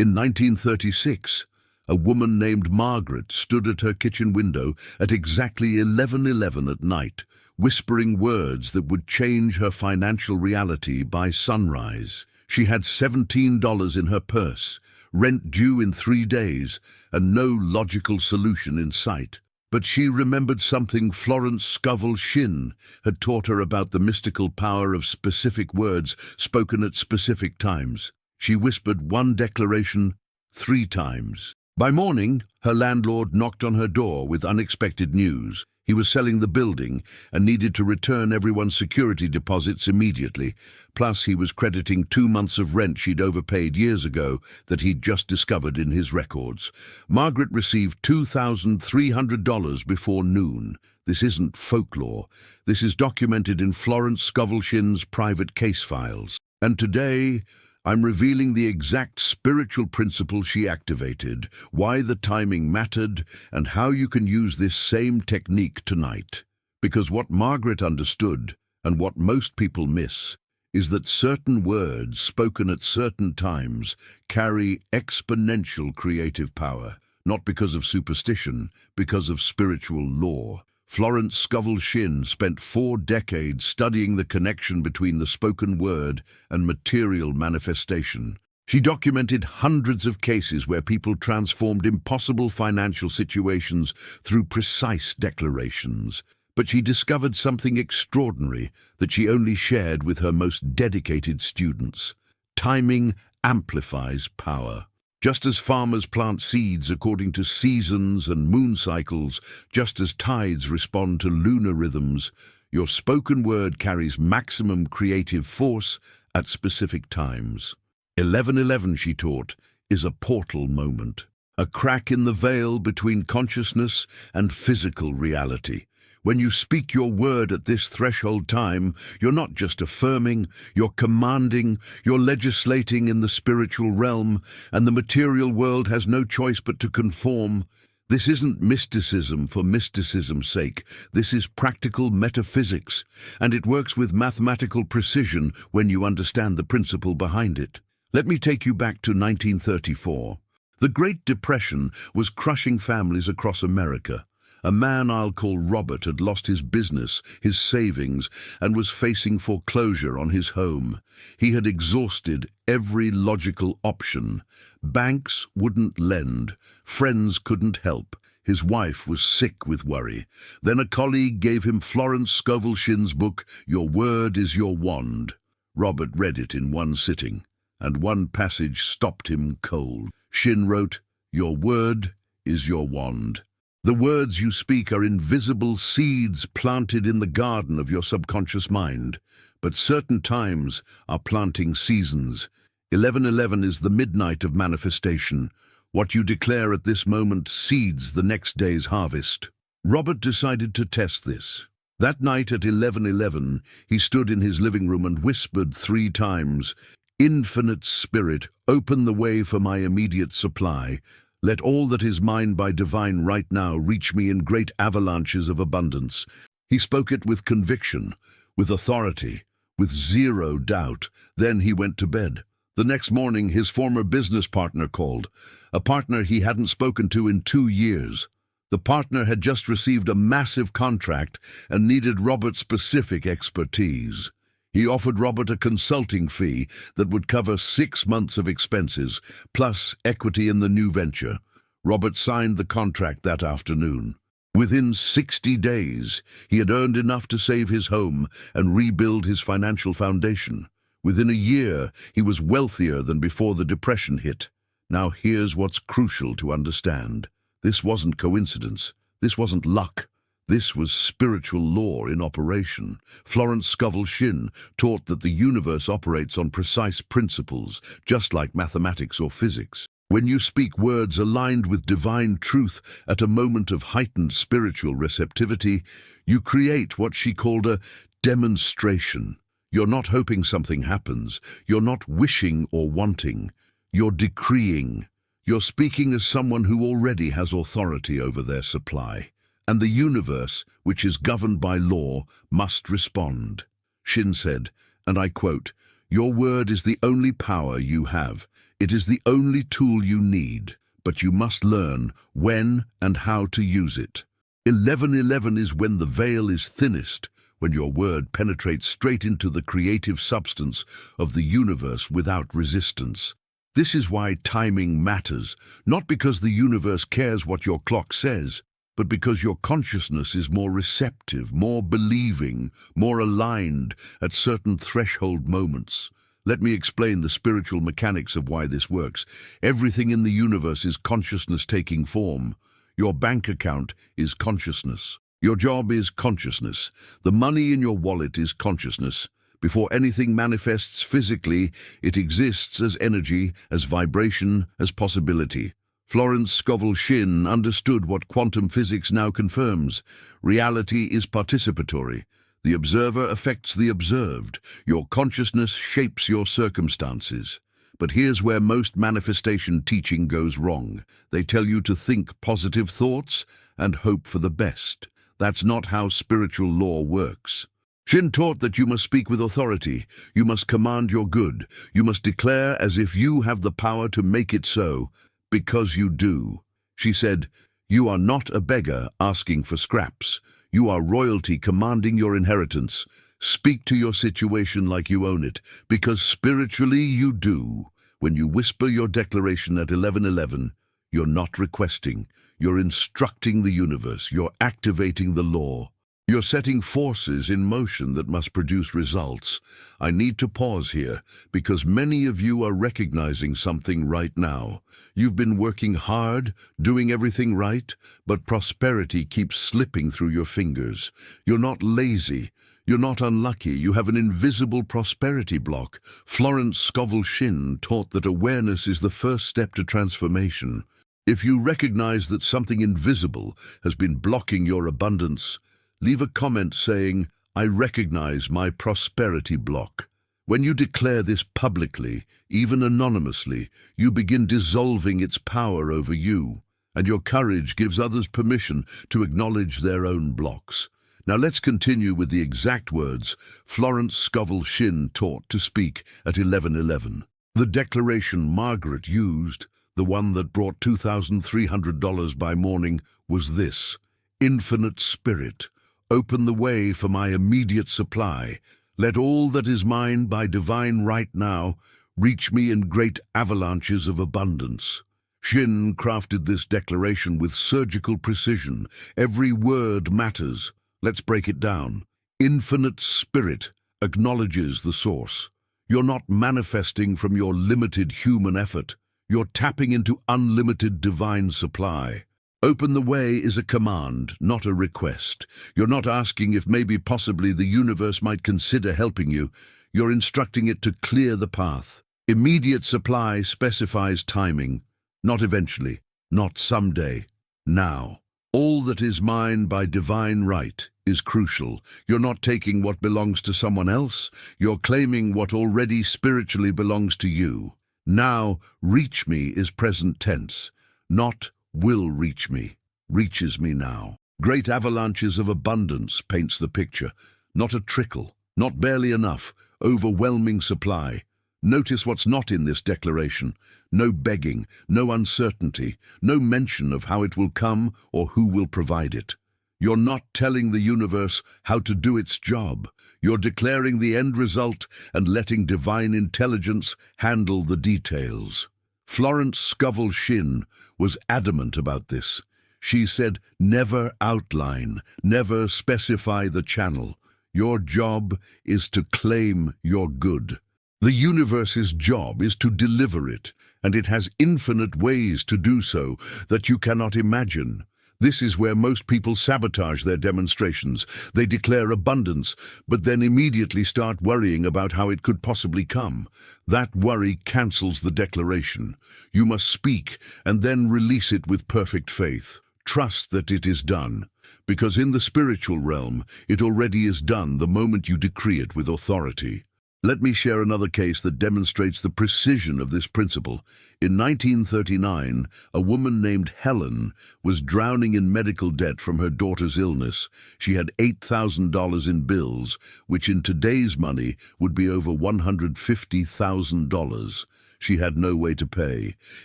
In 1936, a woman named Margaret stood at her kitchen window at exactly 11:11 at night, whispering words that would change her financial reality by sunrise. She had $17 in her purse, rent due in 3 days, and no logical solution in sight. But she remembered something Florence Scovel Shinn had taught her about the mystical power of specific words spoken at specific times. She whispered one declaration 3 times. By morning, her landlord knocked on her door with unexpected news. He was selling the building and needed to return everyone's security deposits immediately. Plus, he was crediting 2 months of rent she'd overpaid years ago that he'd just discovered in his records. Margaret received $2,300 before noon. This isn't folklore. This is documented in Florence Scovel Shinn's private case files. And today, I'm revealing the exact spiritual principle she activated, why the timing mattered, and how you can use this same technique tonight. Because what Margaret understood, and what most people miss, is that certain words spoken at certain times carry exponential creative power, not because of superstition, because of spiritual law. Florence Scovel Shinn spent 4 decades studying the connection between the spoken word and material manifestation. She documented hundreds of cases where people transformed impossible financial situations through precise declarations. But she discovered something extraordinary that she only shared with her most dedicated students. Timing amplifies power. Just as farmers plant seeds according to seasons and moon cycles, just as tides respond to lunar rhythms, your spoken word carries maximum creative force at specific times. 11:11, she taught, is a portal moment, a crack in the veil between consciousness and physical reality. When you speak your word at this threshold time, you're not just affirming, you're commanding, you're legislating in the spiritual realm, and the material world has no choice but to conform. This isn't mysticism for mysticism's sake. This is practical metaphysics, and it works with mathematical precision when you understand the principle behind it. Let me take you back to 1934. The Great Depression was crushing families across America. A man I'll call Robert had lost his business, his savings, and was facing foreclosure on his home. He had exhausted every logical option. Banks wouldn't lend. Friends couldn't help. His wife was sick with worry. Then a colleague gave him Florence Scovel Shinn's book, Your Word is Your Wand. Robert read it in one sitting, and one passage stopped him cold. Shinn wrote, Your word is your wand. The words you speak are invisible seeds planted in the garden of your subconscious mind, but certain times are planting seasons. 11:11 is the midnight of manifestation. What you declare at this moment seeds the next day's harvest. Robert decided to test this. That night at 11:11, he stood in his living room and whispered 3 times, Infinite Spirit, open the way for my immediate supply. Let all that is mine by divine right now reach me in great avalanches of abundance. He spoke it with conviction, with authority, with zero doubt. Then he went to bed. The next morning, his former business partner called, a partner he hadn't spoken to in 2 years. The partner had just received a massive contract and needed Robert's specific expertise. He offered Robert a consulting fee that would cover 6 months of expenses, plus equity in the new venture. Robert signed the contract that afternoon. Within 60 days, he had earned enough to save his home and rebuild his financial foundation. Within a year, he was wealthier than before the Depression hit. Now here's what's crucial to understand. This wasn't coincidence. This wasn't luck. This was spiritual law in operation. Florence Scovel Shinn taught that the universe operates on precise principles, just like mathematics or physics. When you speak words aligned with divine truth at a moment of heightened spiritual receptivity, you create what she called a demonstration. You're not hoping something happens. You're not wishing or wanting. You're decreeing. You're speaking as someone who already has authority over their supply. And the universe, which is governed by law, must respond. Shinn said, and I quote, "Your word is the only power you have. It is the only tool you need, but you must learn when and how to use it. 1111 is when the veil is thinnest, when your word penetrates straight into the creative substance of the universe without resistance. This is why timing matters, not because the universe cares what your clock says, but because your consciousness is more receptive, more believing, more aligned at certain threshold moments. Let me explain the spiritual mechanics of why this works. Everything in the universe is consciousness taking form. Your bank account is consciousness. Your job is consciousness. The money in your wallet is consciousness. Before anything manifests physically, it exists as energy, as vibration, as possibility. Florence Scovel Shinn understood what quantum physics now confirms. Reality is participatory. The observer affects the observed. Your consciousness shapes your circumstances. But here's where most manifestation teaching goes wrong. They tell you to think positive thoughts and hope for the best. That's not how spiritual law works. Shinn taught that you must speak with authority. You must command your good. You must declare as if you have the power to make it so, because you do. She said, "You are not a beggar asking for scraps. You are royalty commanding your inheritance. Speak to your situation like you own it, because spiritually you do." When you whisper your declaration at 1111, you're not requesting. You're instructing the universe. You're activating the law. You're setting forces in motion that must produce results. I need to pause here because many of you are recognizing something right now. You've been working hard, doing everything right, but prosperity keeps slipping through your fingers. You're not lazy. You're not unlucky. You have an invisible prosperity block. Florence Scovel Shinn taught that awareness is the first step to transformation. If you recognize that something invisible has been blocking your abundance, leave a comment saying, "I recognize my prosperity block." When you declare this publicly, even anonymously, you begin dissolving its power over you, and your courage gives others permission to acknowledge their own blocks. Now let's continue with the exact words Florence Scovel Shinn taught to speak at 1111. The declaration Margaret used, the one that brought $2,300 by morning, was this: "Infinite Spirit, open the way for my immediate supply. Let all that is mine by divine right now reach me in great avalanches of abundance." Shinn crafted this declaration with surgical precision. Every word matters. Let's break it down. Infinite Spirit acknowledges the source. You're not manifesting from your limited human effort. You're tapping into unlimited divine supply. Open the way is a command, not a request. You're not asking if maybe possibly the universe might consider helping you. You're instructing it to clear the path. Immediate supply specifies timing, not eventually, not someday, now. All that is mine by divine right is crucial. You're not taking what belongs to someone else. You're claiming what already spiritually belongs to you. Now, reach me is present tense, not will reach me, reaches me now. Great avalanches of abundance paints the picture, not a trickle, not barely enough, overwhelming supply. Notice what's not in this declaration. No begging, no uncertainty, no mention of how it will come or who will provide it. You're not telling the universe how to do its job. You're declaring the end result and letting divine intelligence handle the details. Florence Scovel Shinn was adamant about this. She said, never outline, never specify the channel. Your job is to claim your good. The universe's job is to deliver it, and it has infinite ways to do so that you cannot imagine. This is where most people sabotage their demonstrations. They declare abundance, but then immediately start worrying about how it could possibly come. That worry cancels the declaration. You must speak and then release it with perfect faith. Trust that it is done, because in the spiritual realm, it already is done the moment you decree it with authority. Let me share another case that demonstrates the precision of this principle. In 1939, a woman named Helen was drowning in medical debt from her daughter's illness. She had $8,000 in bills, which in today's money would be over $150,000. She had no way to pay.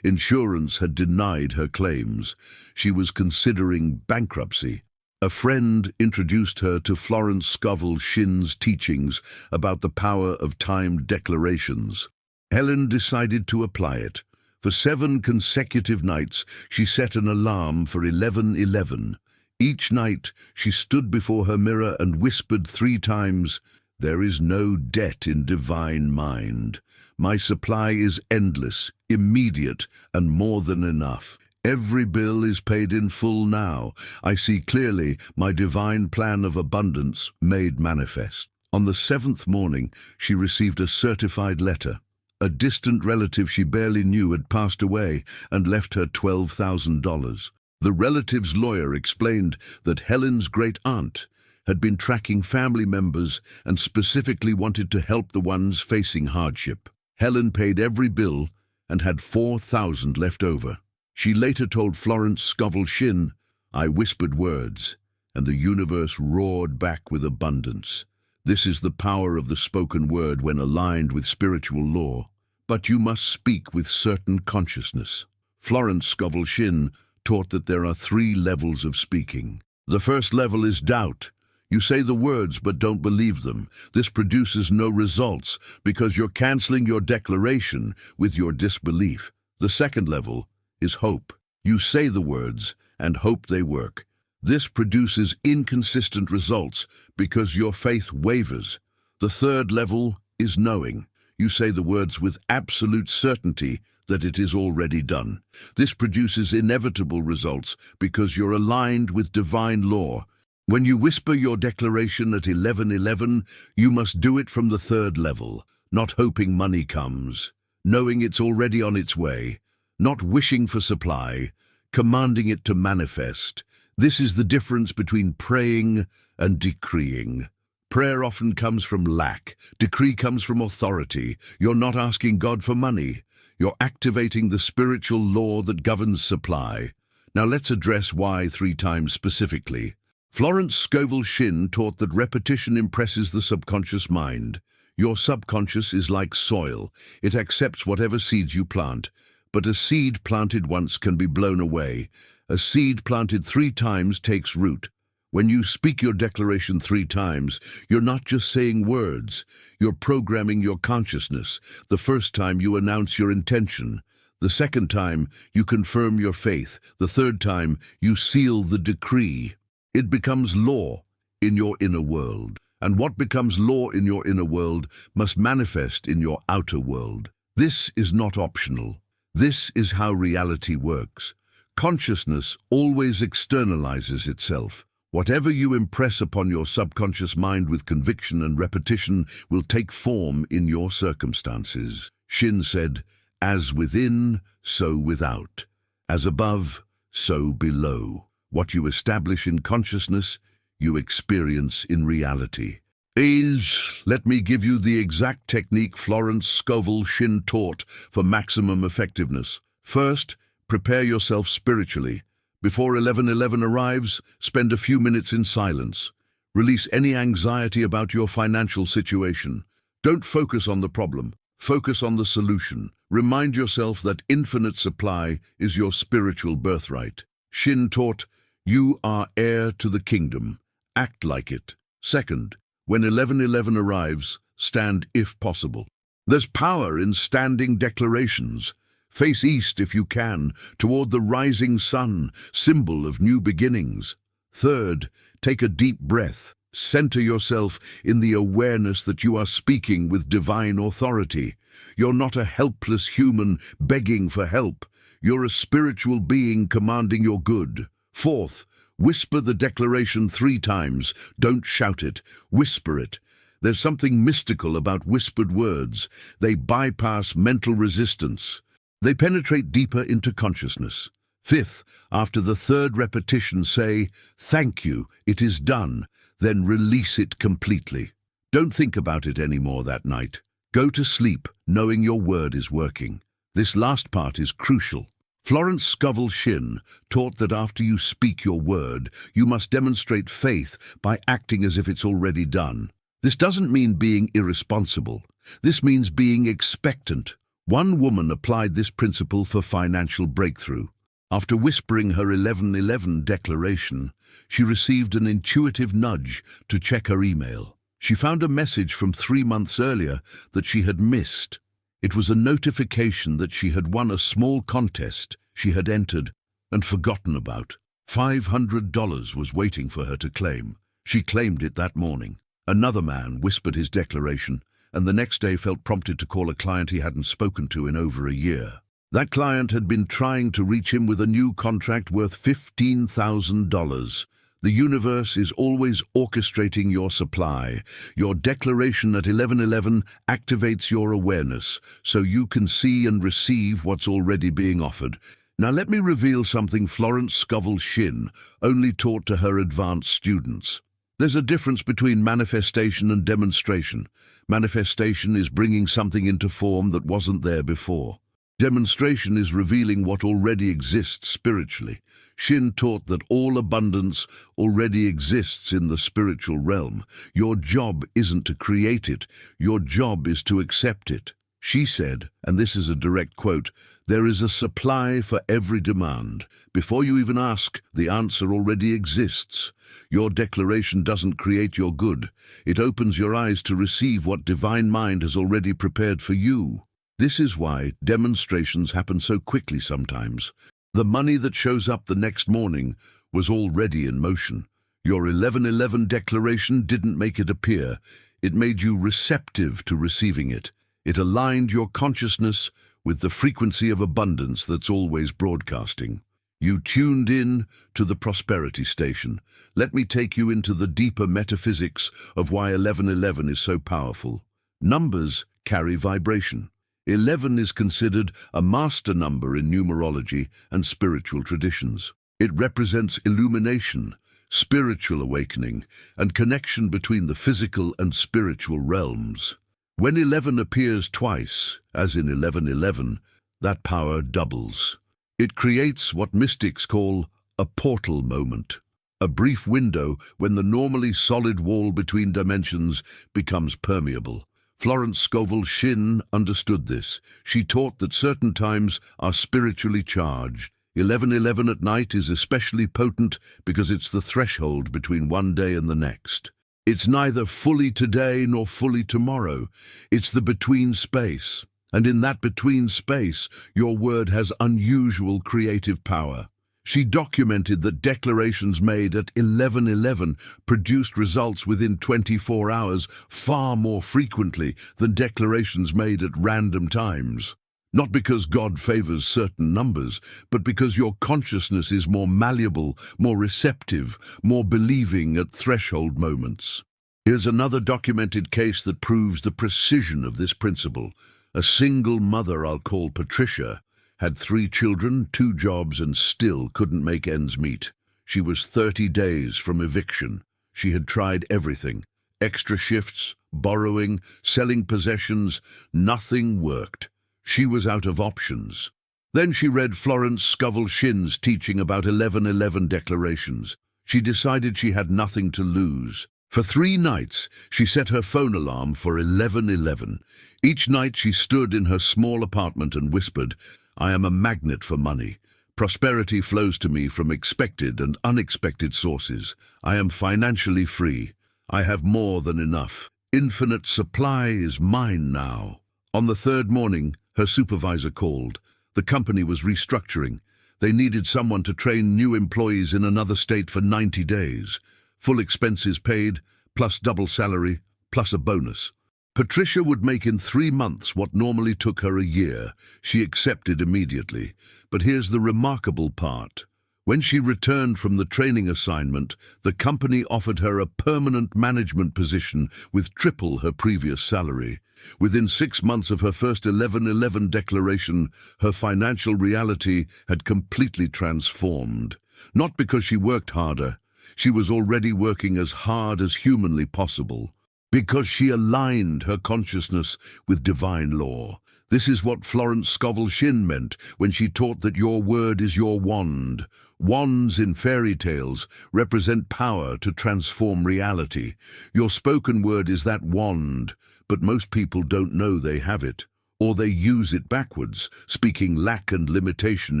Insurance had denied her claims. She was considering bankruptcy. A friend introduced her to Florence Scovel Shinn's teachings about the power of timed declarations. Helen decided to apply it. For 7 consecutive nights, she set an alarm for 11:11. Each night, she stood before her mirror and whispered 3 times, "There is no debt in divine mind. My supply is endless, immediate, and more than enough. Every bill is paid in full now. I see clearly my divine plan of abundance made manifest." On the 7th morning, she received a certified letter. A distant relative she barely knew had passed away and left her $12,000. The relative's lawyer explained that Helen's great-aunt had been tracking family members and specifically wanted to help the ones facing hardship. Helen paid every bill and had $4,000 left over. She later told Florence Scovel Shinn, "I whispered words, and the universe roared back with abundance. This is the power of the spoken word when aligned with spiritual law. But you must speak with certain consciousness." Florence Scovel Shinn taught that there are 3 levels of speaking. The first level is doubt. You say the words but don't believe them. This produces no results because you're canceling your declaration with your disbelief. The second level is hope. You say the words and hope they work. This produces inconsistent results because your faith wavers. The third level is knowing. You say the words with absolute certainty that it is already done. This produces inevitable results because you're aligned with divine law. When you whisper your declaration at 11:11, you must do it from the third level, not hoping money comes, knowing it's already on its way, not wishing for supply, commanding it to manifest. This is the difference between praying and decreeing. Prayer often comes from lack. Decree comes from authority. You're not asking God for money. You're activating the spiritual law that governs supply. Now let's address why 3 times specifically. Florence Scovel Shinn taught that repetition impresses the subconscious mind. Your subconscious is like soil. It accepts whatever seeds you plant. But a seed planted once can be blown away. A seed planted 3 times takes root. When you speak your declaration 3 times, you're not just saying words. You're programming your consciousness. The first time you announce your intention. The second time you confirm your faith. The third time you seal the decree. It becomes law in your inner world. And what becomes law in your inner world must manifest in your outer world. This is not optional. This is how reality works. Consciousness always externalizes itself. Whatever you impress upon your subconscious mind with conviction and repetition will take form in your circumstances. Shinn said, "As within, so without. As above, so below. What you establish in consciousness, you experience in reality." Let me give you the exact technique Florence Scovel Shinn taught for maximum effectiveness. First, prepare yourself spiritually. Before 11:11 arrives, spend a few minutes in silence. Release any anxiety about your financial situation. Don't focus on the problem. Focus on the solution. Remind yourself that infinite supply is your spiritual birthright. Shinn taught, you are heir to the kingdom. Act like it. Second, when 11:11 arrives, stand if possible. There's power in standing declarations. Face east if you can, toward the rising sun, symbol of new beginnings. Third, take a deep breath. Center yourself in the awareness that you are speaking with divine authority. You're not a helpless human begging for help. You're a spiritual being commanding your good. Fourth, whisper the declaration 3 times. Don't shout it. Whisper it. There's something mystical about whispered words. They bypass mental resistance. They penetrate deeper into consciousness. Fifth, after the 3rd repetition, say, "Thank you, it is done." Then release it completely. Don't think about it anymore that night. Go to sleep knowing your word is working. This last part is crucial. Florence Scovel Shinn taught that after you speak your word, you must demonstrate faith by acting as if it's already done. This doesn't mean being irresponsible. This means being expectant. One woman applied this principle for financial breakthrough. After whispering her 11:11 declaration, she received an intuitive nudge to check her email. She found a message from 3 months earlier that she had missed. It was a notification that she had won a small contest she had entered and forgotten about. $500 was waiting for her to claim. She claimed it that morning. Another man whispered his declaration, and the next day felt prompted to call a client he hadn't spoken to in over a year. That client had been trying to reach him with a new contract worth $15,000. The universe is always orchestrating your supply. Your declaration at 11:11 activates your awareness, so you can see and receive what's already being offered. Now let me reveal something Florence Scovel Shinn only taught to her advanced students. There's a difference between manifestation and demonstration. Manifestation is bringing something into form that wasn't there before. Demonstration is revealing what already exists spiritually. Shinn taught that all abundance already exists in the spiritual realm. Your job isn't to create it. Your job is to accept it. She said, and this is a direct quote, "There is a supply for every demand. Before you even ask, the answer already exists. Your declaration doesn't create your good. It opens your eyes to receive what divine mind has already prepared for you." This is why demonstrations happen so quickly sometimes. The money that shows up the next morning was already in motion. Your 11:11 declaration didn't make it appear. It made you receptive to receiving it. It aligned your consciousness with the frequency of abundance that's always broadcasting. You tuned in to the prosperity station. Let me take you into the deeper metaphysics of why 11:11 is so powerful. Numbers carry vibration. 11 is considered a master number in numerology and spiritual traditions. It represents illumination, spiritual awakening, and connection between the physical and spiritual realms. When 11 appears twice, as in 11:11, that power doubles. It creates what mystics call a portal moment, a brief window when the normally solid wall between dimensions becomes permeable. Florence Scovel Shinn understood this. She taught that certain times are spiritually charged. 11:11 at night is especially potent because it's the threshold between one day and the next. It's neither fully today nor fully tomorrow. It's the between space. And in that between space, your word has unusual creative power. She documented that declarations made at 11:11 produced results within 24 hours far more frequently than declarations made at random times. Not because God favors certain numbers, but because your consciousness is more malleable, more receptive, more believing at threshold moments. Here's another documented case that proves the precision of this principle. A single mother I'll call Patricia had 3 children, 2 jobs, and still couldn't make ends meet. She was 30 days from eviction. She had tried everything. Extra shifts, borrowing, selling possessions. Nothing worked. She was out of options. Then she read Florence Scovel Shinn's teaching about 11:11 declarations. She decided she had nothing to lose. For 3 nights, she set her phone alarm for 11:11. Each night she stood in her small apartment and whispered, "I am a magnet for money. Prosperity flows to me from expected and unexpected sources. I am financially free. I have more than enough. Infinite supply is mine now." On the 3rd morning, her supervisor called. The company was restructuring. They needed someone to train new employees in another state for 90 days. Full expenses paid, plus double salary, plus a bonus. Patricia would make in 3 months what normally took her a year. She accepted immediately. But here's the remarkable part. When she returned from the training assignment, the company offered her a permanent management position with triple her previous salary. Within 6 months of her first 11:11 declaration, her financial reality had completely transformed. Not because she worked harder. She was already working as hard as humanly possible. Because she aligned her consciousness with divine law. This is what Florence Scovel Shinn meant when she taught that your word is your wand. Wands in fairy tales represent power to transform reality. Your spoken word is that wand, but most people don't know they have it. or they use it backwards, speaking lack and limitation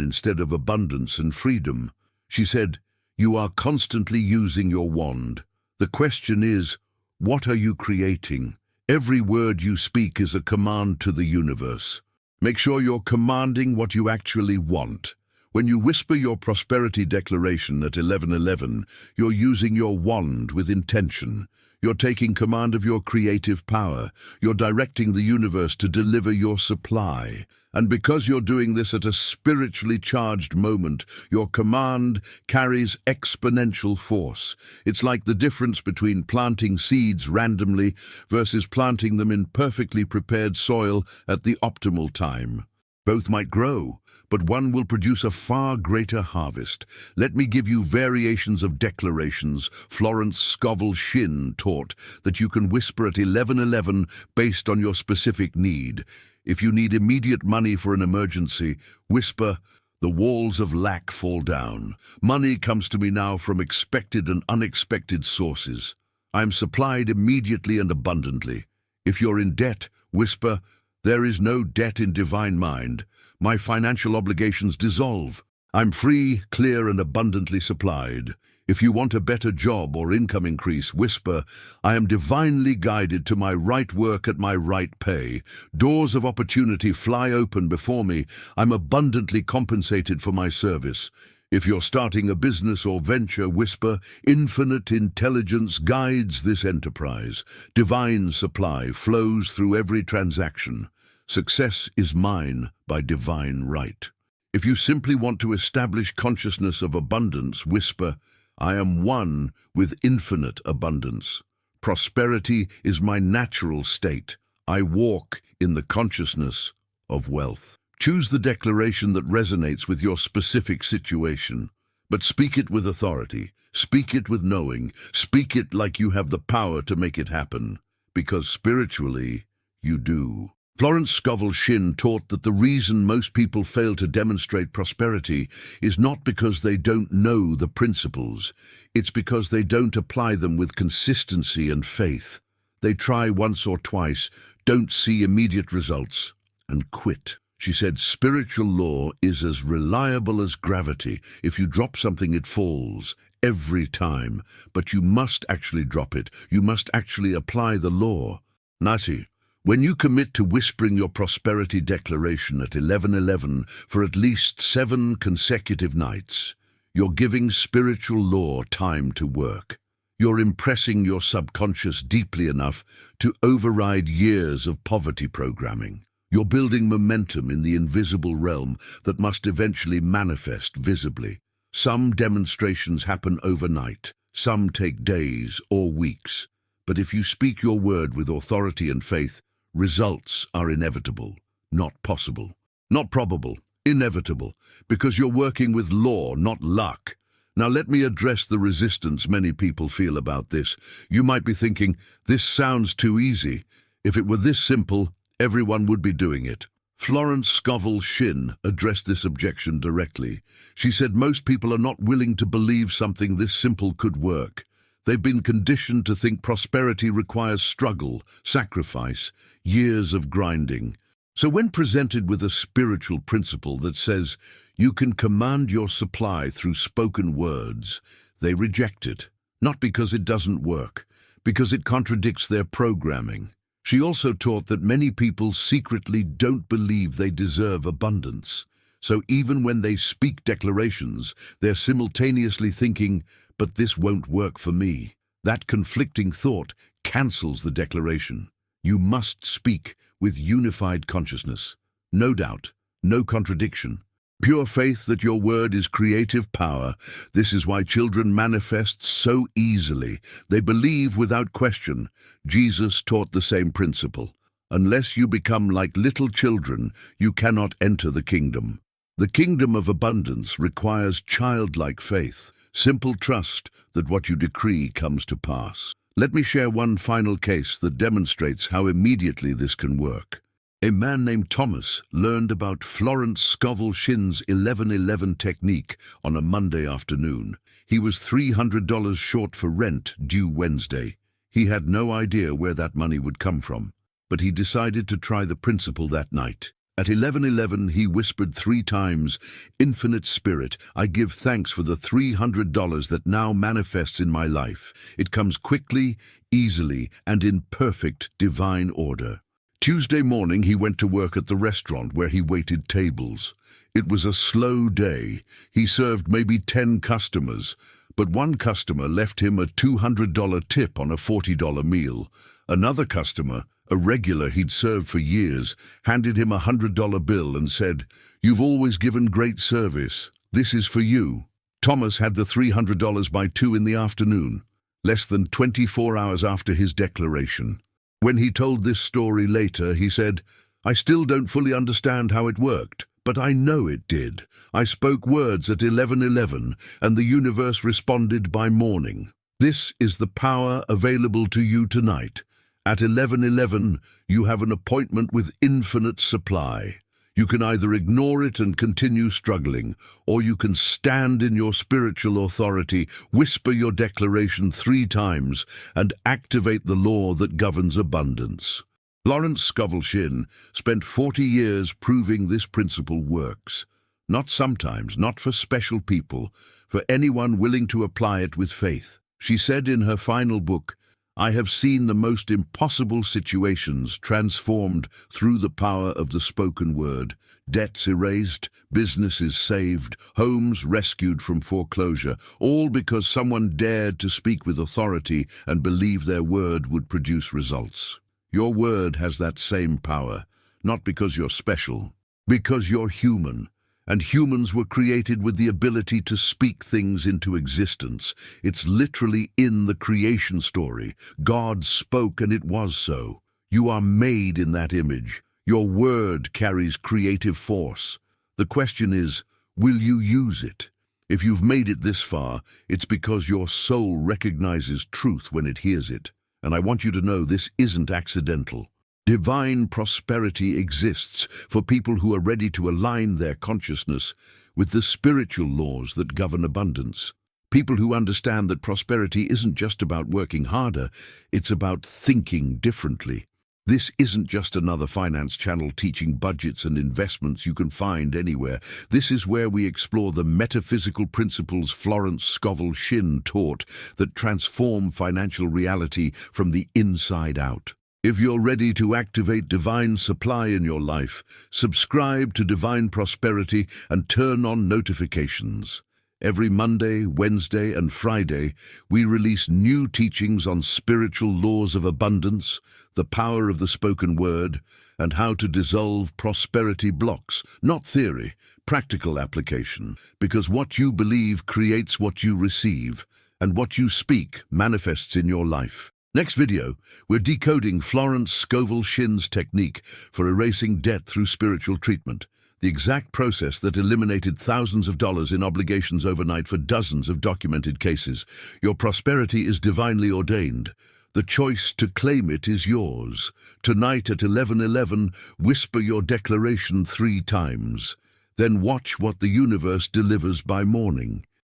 instead of abundance and freedom. She said, "You are constantly using your wand. The question is, what are you creating? Every word you speak is a command to the universe. Make sure you're commanding what you actually want. When you whisper your prosperity declaration at 11:11, you're using your wand with intention. You're taking command of your creative power. You're directing the universe to deliver your supply. And because you're doing this at a spiritually charged moment, your command carries exponential force. It's like the difference between planting seeds randomly versus planting them in perfectly prepared soil at the optimal time. Both might grow, but one will produce a far greater harvest. Let me give you variations of declarations. Florence Scovel Shinn taught that you can whisper at 11:11 based on your specific need. If you need immediate money for an emergency, whisper, "The walls of lack fall down. Money comes to me now from expected and unexpected sources. I am supplied immediately and abundantly." If you're in debt, whisper, "There is no debt in divine mind. My financial obligations dissolve. I'm free, clear, and abundantly supplied." If you want a better job or income increase, whisper, "I am divinely guided to my right work at my right pay. Doors of opportunity fly open before me. I'm abundantly compensated for my service." If you're starting a business or venture, whisper, "Infinite intelligence guides this enterprise. Divine supply flows through every transaction. Success is mine by divine right." If you simply want to establish consciousness of abundance, whisper, "I am one with infinite abundance. Prosperity is my natural state. I walk in the consciousness of wealth." Choose the declaration that resonates with your specific situation, but speak it with authority. Speak it with knowing. Speak it like you have the power to make it happen, because spiritually, you do. Florence Scovel Shinn taught that the reason most people fail to demonstrate prosperity is not because they don't know the principles. It's because they don't apply them with consistency and faith. They try once or twice, don't see immediate results, and quit. She said, "Spiritual law is as reliable as gravity. If you drop something, it falls every time. But you must actually drop it. You must actually apply the law." Nasi. When you commit to whispering your prosperity declaration at 11:11 for at least 7 consecutive nights, you're giving spiritual law time to work. You're impressing your subconscious deeply enough to override years of poverty programming. You're building momentum in the invisible realm that must eventually manifest visibly. Some demonstrations happen overnight, some take days or weeks. But if you speak your word with authority and faith, results are inevitable, not possible, not probable, inevitable, because you're working with law, not luck. Now let me address the resistance many people feel about this. You might be thinking, this sounds too easy. If it were this simple, everyone would be doing it. Florence Scovel Shinn addressed this objection directly. She said most people are not willing to believe something this simple could work. They've been conditioned to think prosperity requires struggle, sacrifice, years of grinding. So when presented with a spiritual principle that says you can command your supply through spoken words, they reject it, not because it doesn't work, because it contradicts their programming. She also taught that many people secretly don't believe they deserve abundance. So even when they speak declarations, they're simultaneously thinking, "But this won't work for me." That conflicting thought cancels the declaration. You must speak with unified consciousness. No doubt, no contradiction. Pure faith that your word is creative power. This is why children manifest so easily. They believe without question. Jesus taught the same principle. Unless you become like little children, you cannot enter the kingdom. The kingdom of abundance requires childlike faith, simple trust that what you decree comes to pass. Let me share one final case that demonstrates how immediately this can work. A man named Thomas learned about Florence Scovel Shinn's 11:11 technique on a Monday afternoon. He was $300 short for rent due Wednesday. He had no idea where that money would come from. but he decided to try the principle that night. At 11:11, he whispered 3 times, "Infinite Spirit, I give thanks for the $300 that now manifests in my life. It comes quickly, easily, and in perfect divine order." Tuesday morning, he went to work at the restaurant where he waited tables. It was a slow day. He served maybe 10 customers, but one customer left him a $200 tip on a $40 meal. Another customer, a regular he'd served for years, handed him a $100 bill and said, "You've always given great service. This is for you." Thomas had the $300 by 2 in the afternoon, less than 24 hours after his declaration. When he told this story later, he said, "I still don't fully understand how it worked, but I know it did. I spoke words at 11:11, and the universe responded by morning." This is the power available to you tonight. At 11:11, you have an appointment with infinite supply. You can either ignore it and continue struggling, or you can stand in your spiritual authority, whisper your declaration 3 times, and activate the law that governs abundance. Florence Scovel Shinn spent 40 years proving this principle works. Not sometimes, not for special people, for anyone willing to apply it with faith. She said in her final book, "I have seen the most impossible situations transformed through the power of the spoken word. Debts erased, businesses saved, homes rescued from foreclosure, all because someone dared to speak with authority and believe their word would produce results." Your word has that same power, not because you're special, because you're human. And humans were created with the ability to speak things into existence. It's literally in the creation story. God spoke and it was so. You are made in that image. Your word carries creative force. The question is, will you use it? If you've made it this far, it's because your soul recognizes truth when it hears it. And I want you to know this isn't accidental. Divine prosperity exists for people who are ready to align their consciousness with the spiritual laws that govern abundance. People who understand that prosperity isn't just about working harder, it's about thinking differently. This isn't just another finance channel teaching budgets and investments you can find anywhere. This is where we explore the metaphysical principles Florence Scovel Shinn taught that transform financial reality from the inside out. If you're ready to activate divine supply in your life, subscribe to Divine Prosperity and turn on notifications. Every Monday, Wednesday, and Friday, we release new teachings on spiritual laws of abundance, the power of the spoken word, and how to dissolve prosperity blocks, not theory, practical application, because what you believe creates what you receive, and what you speak manifests in your life. Next video, we're decoding Florence Scovel Shinn's technique for erasing debt through spiritual treatment, the exact process that eliminated thousands of dollars in obligations overnight for dozens of documented cases. Your prosperity is divinely ordained. The choice to claim it is yours. Tonight at 11:11, whisper your declaration 3 times. Then watch what the universe delivers by morning.